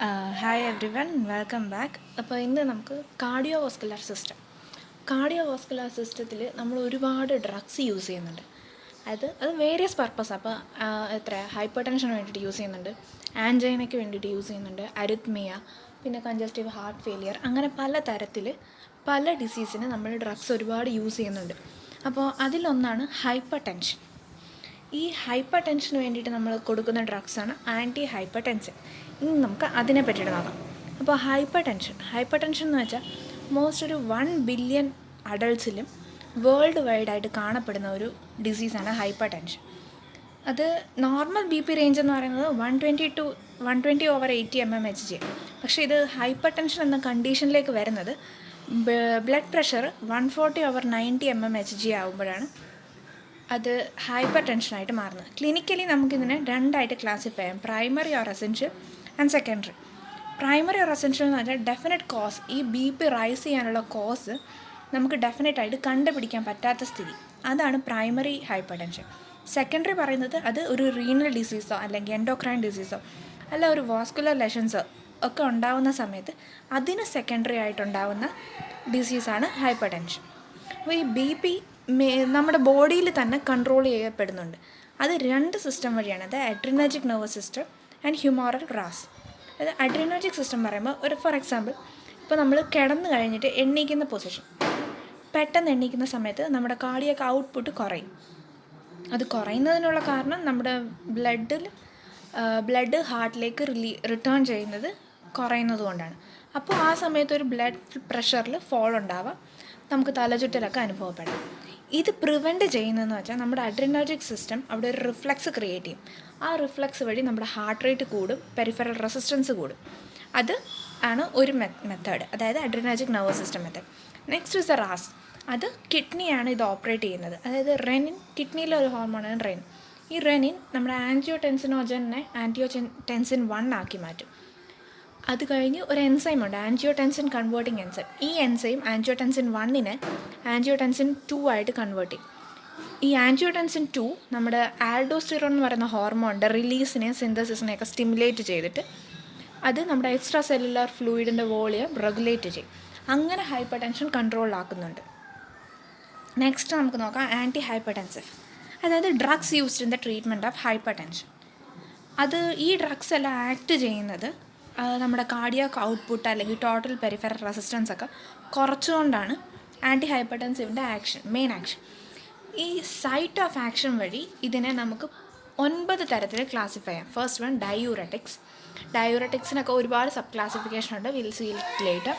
Hi every one, welcome back. അപ്പോൾ ഇന്ന് നമുക്ക് കാർഡിയോ വാസ്കുലർ സിസ്റ്റത്തിൽ നമ്മൾ ഒരുപാട് ഡ്രഗ്സ് യൂസ് ചെയ്യുന്നുണ്ട്. അത് വേരിയസ് പർപ്പസ്. അപ്പോൾ ഹൈപ്പർ ടെൻഷന് വേണ്ടിയിട്ട് യൂസ് ചെയ്യുന്നുണ്ട്, ആൻജൈനയ്ക്ക് വേണ്ടിയിട്ട് യൂസ് ചെയ്യുന്നുണ്ട്, അരിത്മിയ, പിന്നെ കൺജസ്റ്റീവ് ഹാർട്ട് ഫെയിലിയർ, അങ്ങനെ പല തരത്തിൽ പല ഡിസീസിന് നമ്മൾ ഡ്രഗ്സ് ഒരുപാട് യൂസ് ചെയ്യുന്നുണ്ട്. അപ്പോൾ അതിലൊന്നാണ് ഹൈപ്പർ ടെൻഷൻ. ഈ ഹൈപ്പർ ടെൻഷന് വേണ്ടിയിട്ട് നമ്മൾ കൊടുക്കുന്ന ഡ്രഗ്സാണ് ആൻറ്റി ഹൈപ്പർ ടെൻഷൻ. ഇനി നമുക്ക് അതിനെ പറ്റിയിട്ട് നോക്കാം. അപ്പോൾ ഹൈപ്പർ ടെൻഷൻ എന്ന് വെച്ചാൽ മോസ്റ്റ് ഒരു 1 ബില്യൺ അഡൾട്ട്സിലും വേൾഡ് വൈഡായിട്ട് കാണപ്പെടുന്ന ഒരു ഡിസീസാണ് ഹൈപ്പർ ടെൻഷൻ. അത് നോർമൽ BP റേഞ്ച് എന്ന് പറയുന്നത് 120/80 mmHg. പക്ഷേ ഇത് ഹൈപ്പർ ടെൻഷൻ എന്ന കണ്ടീഷനിലേക്ക് വരുന്നത് ബ്ലഡ് പ്രഷർ 140/90 mmHg ആകുമ്പോഴാണ് അത് ഹൈപ്പർ ടെൻഷനായിട്ട് മാറുന്നത്. ക്ലിനിക്കലി നമുക്കിതിനെ രണ്ടായിട്ട് ക്ലാസിഫൈ ചെയ്യാം: primary or essential and secondary. Primary or essential എന്ന് പറഞ്ഞാൽ ഡെഫിനറ്റ് കോസ്, ഈ BP റൈസ് ചെയ്യാനുള്ള കോസ് നമുക്ക് ഡെഫിനറ്റായിട്ട് കണ്ടുപിടിക്കാൻ പറ്റാത്ത സ്ഥിതി, അതാണ് പ്രൈമറി ഹൈപ്പർ ടെൻഷൻ. സെക്കൻഡറി പറയുന്നത് അത് ഒരു റീനൽ ഡിസീസോ അല്ലെങ്കിൽ എൻഡോക്രൈൻ ഡിസീസോ അല്ല ഒരു വാസ്കുലർ ലെഷൻസോ ഒക്കെ ഉണ്ടാവുന്ന സമയത്ത് അതിന് സെക്കൻഡറി ആയിട്ടുണ്ടാവുന്ന ഡിസീസാണ് ഹൈപ്പർ ടെൻഷൻ. അപ്പോൾ ഈ BP നമ്മുടെ ബോഡിയിൽ തന്നെ കൺട്രോൾ ചെയ്യപ്പെടുന്നുണ്ട്. അത് 2 സിസ്റ്റം വഴിയാണ്. അത് adrenergic nervous system and humoral RAS. അത് അഡ്രിനർജിക് സിസ്റ്റം പറയുമ്പോൾ ഫോർ എക്സാമ്പിൾ, ഇപ്പോൾ നമ്മൾ കിടന്നു കഴിഞ്ഞിട്ട് എണ്ണീക്കുന്ന പൊസിഷൻ, പെട്ടെന്ന് എണ്ണീക്കുന്ന സമയത്ത് നമ്മുടെ കാർഡിയക് ഔട്ട്പുട്ട് കുറയും. അത് കുറയുന്നതിനുള്ള കാരണം നമ്മുടെ ബ്ലഡ് ഹാർട്ടിലേക്ക് റിട്ടേൺ ചെയ്യുന്നത് കുറയുന്നത് കൊണ്ടാണ്. അപ്പോൾ ആ സമയത്ത് ഒരു ബ്ലഡ് പ്രഷറിൽ ഫോൾ ഉണ്ടാവാം, നമുക്ക് തലചുറ്റലൊക്കെ അനുഭവപ്പെടാം. ഇത് പ്രിവെൻറ്റ് ചെയ്യുന്നതെന്ന് വെച്ചാൽ നമ്മുടെ അഡ്രിനർജിക് സിസ്റ്റം അവിടെ ഒരു റിഫ്ലക്സ് ക്രിയേറ്റ് ചെയ്യും. ആ റിഫ്ലക്സ് വഴി നമ്മുടെ ഹാർട്ട് റേറ്റ് കൂടും, പെരിഫറൽ റെസിസ്റ്റൻസ് കൂടും. അത് ആണ് ഒരു മെത്തേഡ്, അതായത് adrenergic nervous system method. Next is RAS. അത് കിഡ്നിയാണ് ഇത് ഓപ്പറേറ്റ് ചെയ്യുന്നത്. അതായത് റെനിൻ, കിഡ്നിയിലെ ഒരു ഹോർമോണാണ് റെനിൻ. ഈ റെനിൻ നമ്മുടെ ആൻജിയോടെൻസിൻ 1 ആക്കി മാറ്റും. അത് കഴിഞ്ഞ് ഒരു എൻസൈമുണ്ട്, ആൻജിയോടെൻസിൻ കൺവേർട്ടിംഗ് എൻസൈം. ഈ എൻസൈം ആൻജിയോടെൻസിൻ 1നെ ആൻജിയോടെൻസിൻ 2 ആയിട്ട് കൺവേർട്ട് ചെയ്യും. ഈ ആൻജിയോടെൻസിൻ 2 നമ്മുടെ ആൽഡോസ്റ്റിറോൺ എന്ന് പറയുന്ന ഹോർമോണിൻ്റെ റിലീസിനെയും സിന്തസിസിനെയൊക്കെ സ്റ്റിമുലേറ്റ് ചെയ്തിട്ട് അത് നമ്മുടെ എക്സ്ട്രാ സെല്ലുലാർ ഫ്ലൂയിഡിൻ്റെ വോളിയം റെഗുലേറ്റ് ചെയ്യും. അങ്ങനെ ഹൈപ്പർ ടെൻഷൻ കൺട്രോളിലാക്കുന്നുണ്ട്. നെക്സ്റ്റ് നമുക്ക് നോക്കാം ആൻറ്റി ഹൈപ്പർ ടെൻസീവ്, അതായത് drugs used in the treatment of hyper tension. അത് ഈ ഡ്രഗ്സ് എല്ലാം ആക്ട് ചെയ്യുന്നത് നമ്മുടെ കാർഡിയാക് ഔട്ട്പുട്ട് അല്ലെങ്കിൽ ടോട്ടൽ പെരിഫറൽ റെസിസ്റ്റൻസ് ഒക്കെ കുറച്ചുകൊണ്ടാണ് ആൻറ്റി ഹൈപ്പർടെൻസീവിൻ്റെ മെയിൻ ആക്ഷൻ. ഈ സൈറ്റ് ഓഫ് ആക്ഷൻ വഴി ഇതിനെ നമുക്ക് 9 തരത്തിൽ ക്ലാസിഫൈ ചെയ്യാം. ഫസ്റ്റ് വൺ ഡയൂററ്റിക്സിനൊക്കെ ഒരുപാട് സബ് ക്ലാസിഫിക്കേഷൻ ഉണ്ട്, will see it later.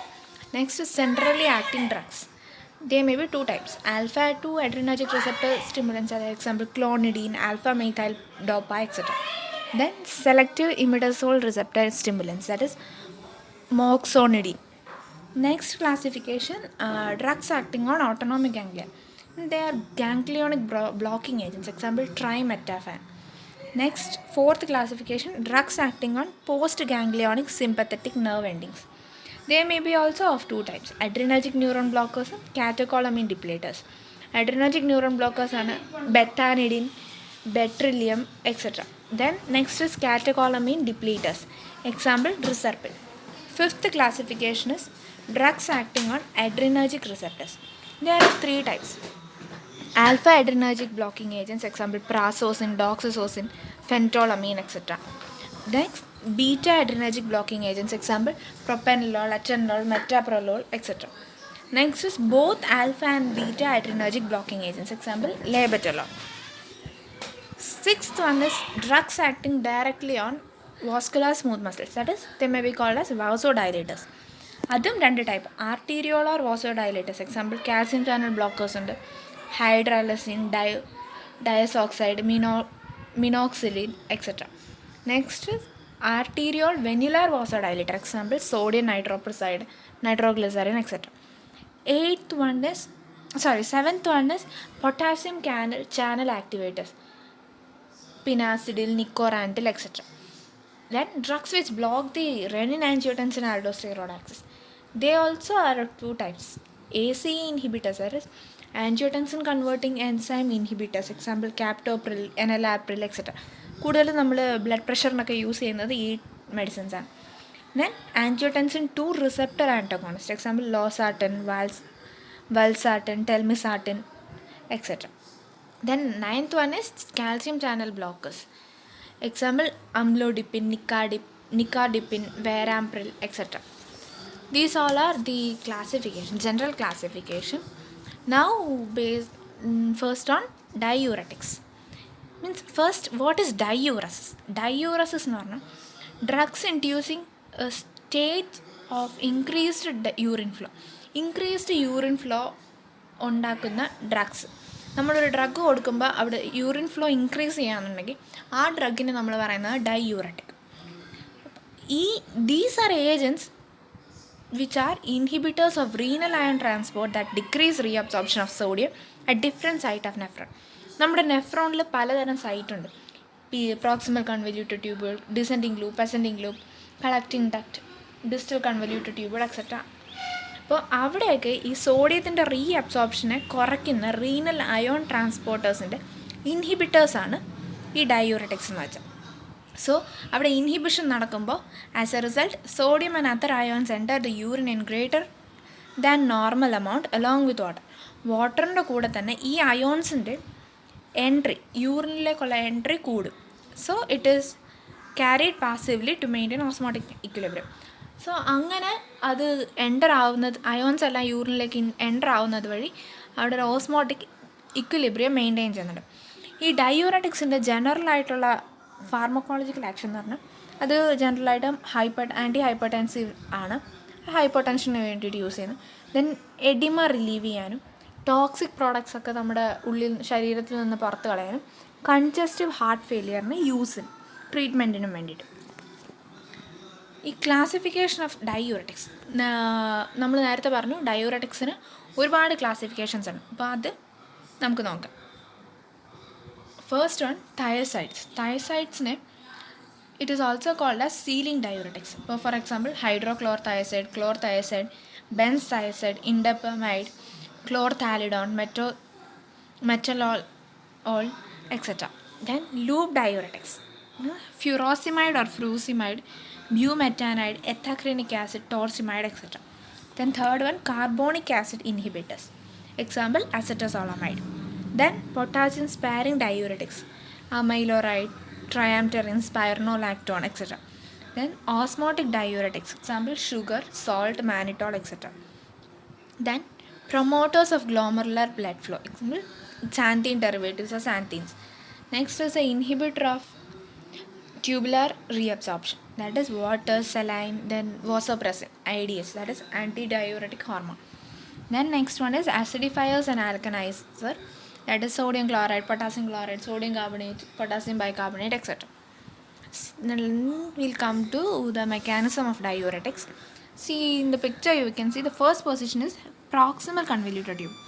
Next centrally acting drugs. There may be 2 types: alpha-2 adrenergic receptor stimulants, for example clonidine, alpha-methyl dopa, etc. Then selective imidazole receptor stimulants, that is moxonidine. Next classification, drugs acting on autonomic ganglia. They are ganglionic blocking agents, example trimetaphan. Next, 4th classification, drugs acting on postganglionic sympathetic nerve endings. They may be also of 2 types: adrenergic neuron blockers and catecholamine depleters. Adrenergic neuron blockers are betanidine, betrilium, etc. Then next is catecholamine depleters, example reserpine. 5th classification is drugs acting on adrenergic receptors. There are 3 types: alpha adrenergic blocking agents, example prazosin, doxazosin, phentolamine, etc. Next, beta adrenergic blocking agents, example propranolol, atenolol, metoprolol, etc. Next is both alpha and beta adrenergic blocking agents, example labetalol. 6th one is drugs acting directly on vascular smooth muscles, that is they may be called as vasodilators. അതും 2 type: arteriolar vasodilators, example calcium channel blockers ഉണ്ട്, hydralazine, diazoxide, minoxidil, etcetera. Next arterial venular vasodilator, example sodium nitroprusside, nitroglycerin, etc. 7th one is potassium channel activators, pinacidil, nicorantil, etc. Then drugs which block the renin angiotensin aldosterone axis. They also are of 2 types: ACE inhibitors, that is angiotensin converting enzyme inhibitors, example captopril, enalapril, etc. കൂടുതലും നമ്മൾ blood പ്രഷറിനൊക്കെ use ചെയ്യുന്നത് ഈ മെഡിസിൻസാണ്. Then angiotensin 2 receptor antagonist, example losartan, valsartan, telmisartan, etc. Then ninth one is calcium channel blockers, example amlodipine, nicardipine, verampril, etc. These all are the classification, general classification. Now first on diuretics. Means first, what is diuresis? Diuresis എന്ന് പറഞ്ഞാൽ drugs inducing a state of increased urine flow. Increased urine flow ഉണ്ടാക്കുന്ന drugs. നമ്മളൊരു drug കൊടുക്കുമ്പോൾ അവിടെ urine flow increase ചെയ്യുകയാണെന്നുണ്ടെങ്കിൽ ആ ഡ്രഗിന് നമ്മൾ പറയുന്നത് diuretic. These are agents which are inhibitors of renal ion transport that decrease reabsorption of sodium at different site of nephron. നമ്മുടെ നെഫ്രോണിൽ പലതരം സൈറ്റ് ഉണ്ട്. പ്രോക്സിമൽ കൺവല്യൂട്ടഡ് ട്യൂബുകൾ, descending loop, ascending loop, collecting duct, distal convoluted ട്യൂബുകൾ, etcetera. അപ്പോൾ അവിടെയൊക്കെ ഈ സോഡിയത്തിൻ്റെ അബ്സോർപ്ഷനെ കുറയ്ക്കുന്ന renal ion ട്രാൻസ്പോർട്ടേഴ്സിൻ്റെ ഇൻഹിബിറ്റേഴ്സാണ് ഈ ഡയൂററ്റിക്സ് എന്ന് വെച്ചാൽ. സോ അവിടെ ഇൻഹിബിഷൻ നടക്കുമ്പോൾ as a result sodium and other ions enter the urine in greater than normal amount along with water. വാട്ടറിൻ്റെ കൂടെ തന്നെ ഈ അയോൺസിൻ്റെ എൻട്രി, യൂറിനിലേക്കുള്ള എൻട്രി കൂടും. So it is carried passively to maintain osmotic equilibrium. So അങ്ങനെ അത് എൻ്റർ ആവുന്നത്, അയോൺസ് എല്ലാം യൂറിനിലേക്ക് എൻ്റർ ആവുന്നത് വഴി അവിടെ ഒരു ഓസ്മോട്ടിക് ഇക്വിലിബ്രിയം മെയിൻറ്റെയിൻ ചെയ്യുന്നുണ്ട്. ഈ ഡയൂററ്റിക്സിൻ്റെ ജനറലായിട്ടുള്ള ഫാർമക്കോളജിക്കൽ ആക്ഷൻ എന്ന് പറഞ്ഞാൽ അത് ജനറലായിട്ടും ആൻറ്റി ഹൈപ്പർടെൻസീവ് ആണ്. ഹൈപ്പർ ടെൻഷന് വേണ്ടിയിട്ട് യൂസ് ചെയ്യുന്നത്. ദെൻ എഡിമ റിലീവ് ചെയ്യാനും ടോക്സിക് പ്രോഡക്ട്സ് ഒക്കെ നമ്മുടെ ശരീരത്തിൽ നിന്ന് പുറത്ത് കളയാനും കൺജസ്റ്റീവ് ഹാർട്ട് ഫെയിലിയറിന് യൂസിന് ട്രീറ്റ്മെൻറ്റിനും വേണ്ടിയിട്ട്. ഈ ക്ലാസിഫിക്കേഷൻ ഓഫ് ഡയൂററ്റിക്സ് നമ്മൾ നേരത്തെ പറഞ്ഞു, ഡയൂററ്റിക്സിന് ഒരുപാട് ക്ലാസിഫിക്കേഷൻസ് ആണ്. അപ്പോൾ അത് നമുക്ക് നോക്കാം. First one thiazides. തയസൈഡ്സിനെ it is also called as ceiling diuretics. ഇപ്പോൾ for example hydrochlorothiazide, chlorothiazide, benzthiazide, indapamide, chlorthalidone, metolazone, etc. Then loop diuretics, furosemide or furosemide, bumetanide, ethacrynic acid, torsemide, etc. Then third one, carbonic acid inhibitors, example acetazolamide. Then potassium sparing diuretics, amyloride, triamterene, spironolactone, etc. Then osmotic diuretics, example sugar, salt, mannitol, etc. Then promoters of glomerular blood flow, example xanthine derivatives or xanthines. Next is the inhibitor of tubular reabsorption, that is water, saline, then vasopressin, IDS, that is antidiuretic hormone. Then next one is acidifiers and alkalizer, that is sodium chloride, potassium chloride, sodium carbonate, potassium bicarbonate, etc. Then we'll come to the mechanism of diuretics. See in the picture you can see the first position is proximal convoluted tube.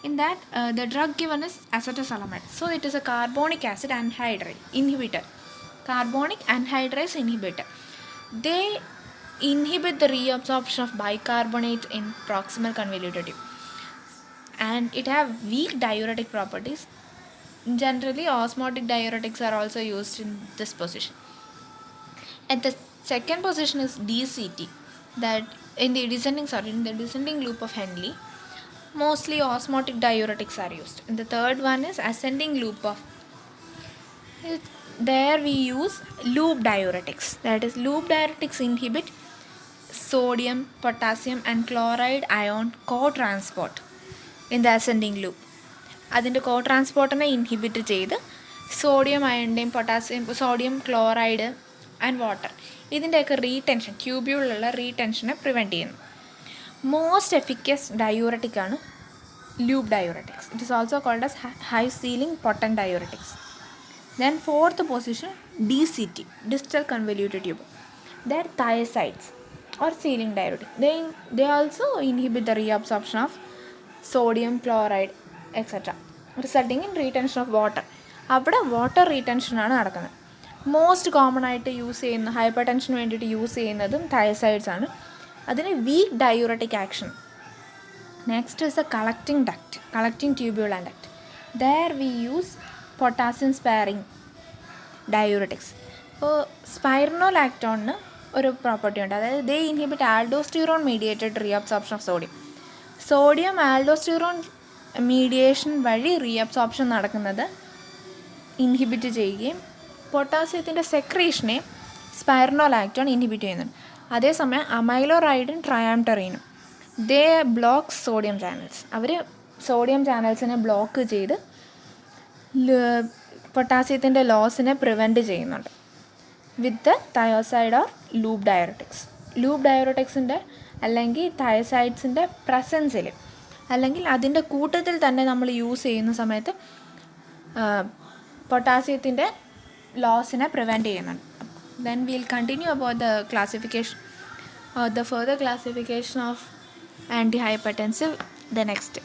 In that the drug given is acetazolamide. So it is a carbonic acid anhydride inhibitor, carbonic anhydrase inhibitor. They inhibit the reabsorption of bicarbonate in proximal convoluted tube, and it have weak diuretic properties. Generally osmotic diuretics are also used in this position. At the second position is DCT, that in the descending loop of Henle, mostly osmotic diuretics are used. And the third one is ascending loop of, there we use loop diuretics, that is loop diuretics inhibit sodium, potassium and chloride ion co-transport in the ascending loop. അതിൻ്റെ co-transportനെ inhibit ചെയ്ത് sodium അയണിൻ്റെയും sodium chloride and water ഇതിൻ്റെയൊക്കെ retention, ട്യൂബ്യൂളിലുള്ള റീടെൻഷനെ prevent ചെയ്യുന്നു. Most efficacious diuretic ആണ് loop diuretics. It is also called as high ceiling potent diuretics. Then fourth position DCT, distal convoluted tube. They are thiazides or sealing diuretic. They also inhibit the reabsorption of sodium, chloride, etc., resulting in retention of water. അവിടെ water റീടെൻഷനാണ് നടക്കുന്നത്. Most common ആയിട്ട് use ചെയ്യുന്ന ഹൈപ്പർ ടെൻഷന് വേണ്ടിയിട്ട് use ചെയ്യുന്നതും thiazides ആണ്. അതിന് weak diuretic action. Next is a collecting tubule and duct. There we use potassium sparing diuretics. ഇപ്പോൾ സ്പൈറനോലാക്ടോണിന് ഒരു പ്രോപ്പർട്ടി ഉണ്ട്, അതായത് they inhibit aldosterone mediated reabsorption of sodium. Sodium aldosterone mediation വഴി റീഅബ്സോർപ്ഷൻ നടക്കുന്നത് ഇൻഹിബിറ്റ് ചെയ്യുകയും പൊട്ടാസ്യത്തിൻ്റെ സെക്രീഷനെ സ്പൈറനോലാക്ടോൺ ഇൻഹിബിറ്റ് ചെയ്യുന്നുണ്ട്. അതേസമയം അമൈലോറൈഡും ട്രയാംറ്ററീനും they block sodium channels. Our sodium ചാനൽസിനെ block ചെയ്ത് പൊട്ടാസ്യത്തിൻ്റെ ലോസിനെ പ്രിവെൻറ്റ് ചെയ്യുന്നുണ്ട് വിത്ത് തയോസൈഡ് ഓർ ലൂപ്പ് ഡയറോട്ടിക്സ്. ലൂപ്പ് ഡയറോട്ടിക്സിൻ്റെ അല്ലെങ്കിൽ തയസൈഡ്സിൻ്റെ പ്രസൻസിൽ അല്ലെങ്കിൽ അതിൻ്റെ കൂട്ടത്തിൽ തന്നെ നമ്മൾ യൂസ് ചെയ്യുന്ന സമയത്ത് പൊട്ടാസ്യത്തിൻ്റെ ലോസിനെ പ്രിവെൻറ്റ് ചെയ്യുന്നുണ്ട്. Then we'll continue about the classification or the further classification of antihypertensive the next